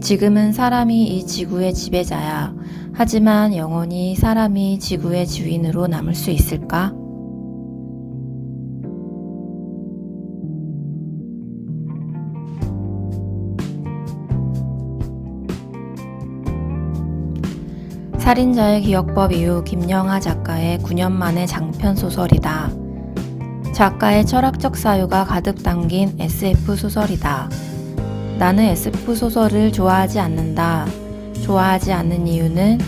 지금은 사람이 이 지구의 지배자야. 하지만 영원히 사람이 지구의 주인으로 남을 수 있을까? 살인자의 기억법 이후 김영하 작가의 9년 만의 장편 소설이다. 작가의 철학적 사유가 가득 담긴 SF 소설이다. 나는 SF 소설을 좋아하지 않는다. 좋아하지 않는 이유는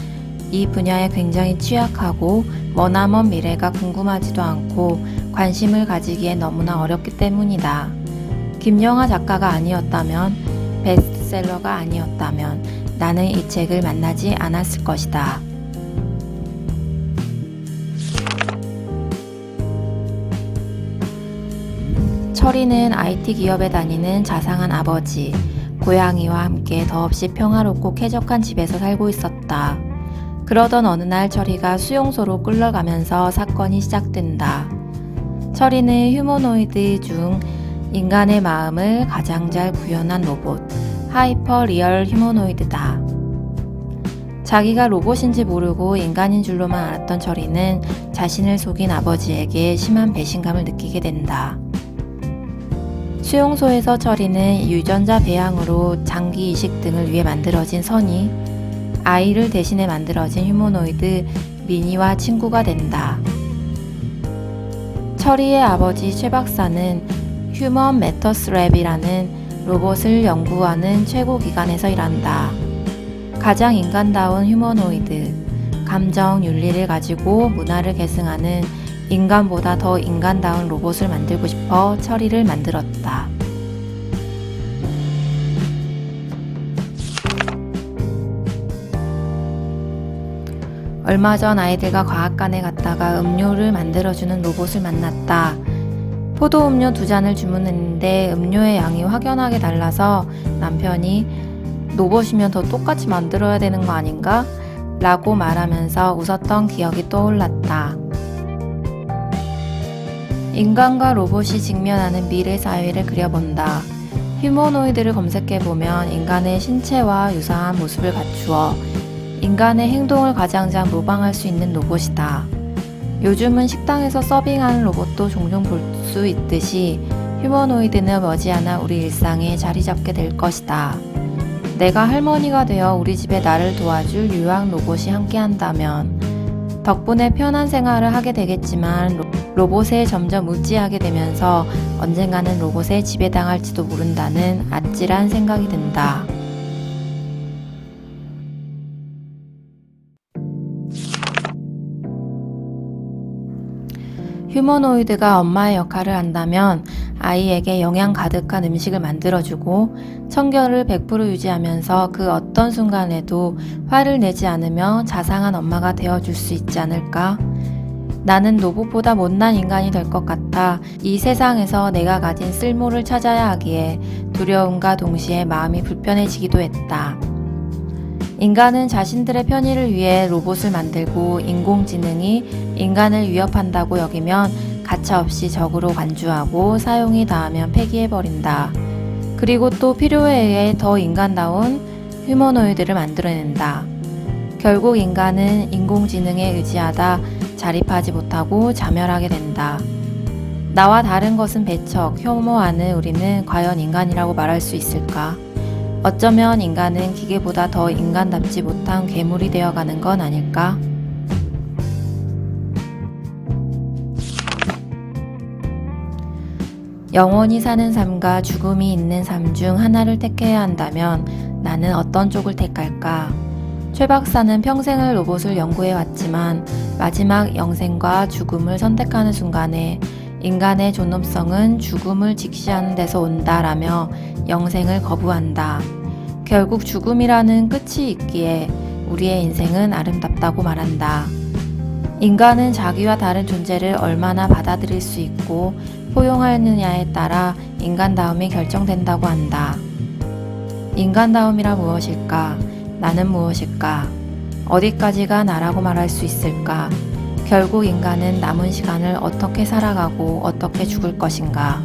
이 분야에 굉장히 취약하고 머나먼 미래가 궁금하지도 않고 관심을 가지기에 너무나 어렵기 때문이다. 김영하 작가가 아니었다면, 베스트셀러가 아니었다면 나는 이 책을 만나지 않았을 것이다. 철이는 IT 기업에 다니는 자상한 아버지, 고양이와 함께 더없이 평화롭고 쾌적한 집에서 살고 있었다. 그러던 어느 날 철이가 수용소로 끌려가면서 사건이 시작된다. 철이는 휴머노이드 중 인간의 마음을 가장 잘 구현한 로봇, 하이퍼 리얼 휴머노이드다. 자기가 로봇인지 모르고 인간인 줄로만 알았던 철이는 자신을 속인 아버지에게 심한 배신감을 느끼게 된다. 수용소에서 철이는 유전자 배양으로 장기 이식 등을 위해 만들어진 선이, 아이를 대신해 만들어진 휴머노이드 미니와 친구가 된다. 철이의 아버지 최 박사는 휴먼 매터스 랩이라는 로봇을 연구하는 최고 기관에서 일한다. 가장 인간다운 휴머노이드, 감정, 윤리를 가지고 문화를 계승하는 인간보다 더 인간다운 로봇을 만들고 싶어 철이를 만들었다. 얼마 전 아이들과 과학관에 갔다가 음료를 만들어주는 로봇을 만났다. 포도 음료 2잔을 주문했는데 음료의 양이 확연하게 달라서 남편이 로봇이면 더 똑같이 만들어야 되는 거 아닌가? 라고 말하면서 웃었던 기억이 떠올랐다. 인간과 로봇이 직면하는 미래 사회를 그려본다. 휴머노이드를 검색해보면 인간의 신체와 유사한 모습을 갖추어 인간의 행동을 가장 잘 모방할 수 있는 로봇이다. 요즘은 식당에서 서빙하는 로봇도 종종 볼 수 있듯이 휴머노이드는 머지않아 우리 일상에 자리 잡게 될 것이다. 내가 할머니가 되어 우리 집에 나를 도와줄 유학 로봇이 함께한다면 덕분에 편한 생활을 하게 되겠지만 로봇에 점점 의지하게 되면서 언젠가는 로봇에 지배당할지도 모른다는 아찔한 생각이 든다. 휴머노이드가 엄마의 역할을 한다면 아이에게 영양 가득한 음식을 만들어주고 청결을 100% 유지하면서 그 어떤 순간에도 화를 내지 않으며 자상한 엄마가 되어줄 수 있지 않을까? 나는 로봇보다 못난 인간이 될 것 같아 이 세상에서 내가 가진 쓸모를 찾아야 하기에 두려움과 동시에 마음이 불편해지기도 했다. 인간은 자신들의 편의를 위해 로봇을 만들고 인공지능이 인간을 위협한다고 여기면 가차없이 적으로 간주하고 사용이 닿으면 폐기해버린다. 그리고 또 필요에 의해 더 인간다운 휴머노이드를 만들어낸다. 결국 인간은 인공지능에 의지하다 자립하지 못하고 자멸하게 된다. 나와 다른 것은 배척, 혐오하는 우리는 과연 인간이라고 말할 수 있을까? 어쩌면 인간은 기계보다 더 인간답지 못한 괴물이 되어가는 건 아닐까? 영원히 사는 삶과 죽음이 있는 삶 중 하나를 택해야 한다면 나는 어떤 쪽을 택할까? 최 박사는 평생을 로봇을 연구해왔지만 마지막 영생과 죽음을 선택하는 순간에 인간의 존엄성은 죽음을 직시하는 데서 온다라며 영생을 거부한다. 결국 죽음이라는 끝이 있기에 우리의 인생은 아름답다고 말한다. 인간은 자기와 다른 존재를 얼마나 받아들일 수 있고 포용하느냐에 따라 인간다움이 결정된다고 한다. 인간다움이라 무엇일까? 나는 무엇일까? 어디까지가 나라고 말할 수 있을까? 결국 인간은 남은 시간을 어떻게 살아가고 어떻게 죽을 것인가?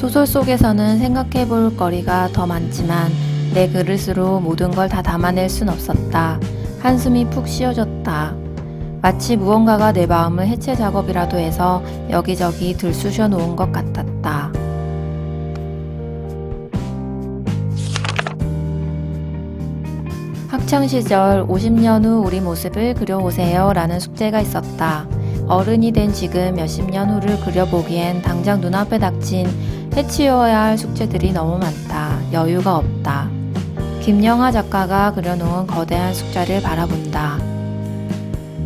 소설 속에서는 생각해 볼 거리가 더 많지만 내 그릇으로 모든 걸 다 담아낼 순 없었다. 한숨이 푹 쉬어졌다. 마치 무언가가 내 마음을 해체 작업이라도 해서 여기저기 들쑤셔 놓은 것 같았다. 학창시절 50년 후 우리 모습을 그려오세요 라는 숙제가 있었다. 어른이 된 지금 몇십 년 후를 그려보기엔 당장 눈앞에 닥친 해치워야 할 숙제들이 너무 많다. 여유가 없다. 김영하 작가가 그려놓은 거대한 숫자를 바라본다.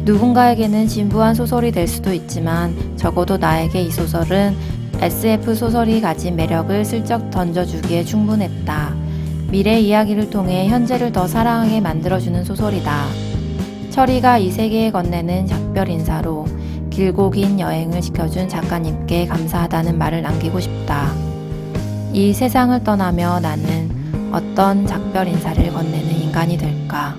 누군가에게는 진부한 소설이 될 수도 있지만 적어도 나에게 이 소설은 SF 소설이 가진 매력을 슬쩍 던져주기에 충분했다. 미래 이야기를 통해 현재를 더 사랑하게 만들어주는 소설이다. 철이가 이 세계에 건네는 작별 인사로 길고 긴 여행을 지켜준 작가님께 감사하다는 말을 남기고 싶다. 이 세상을 떠나며 나는 어떤 작별 인사를 건네는 인간이 될까?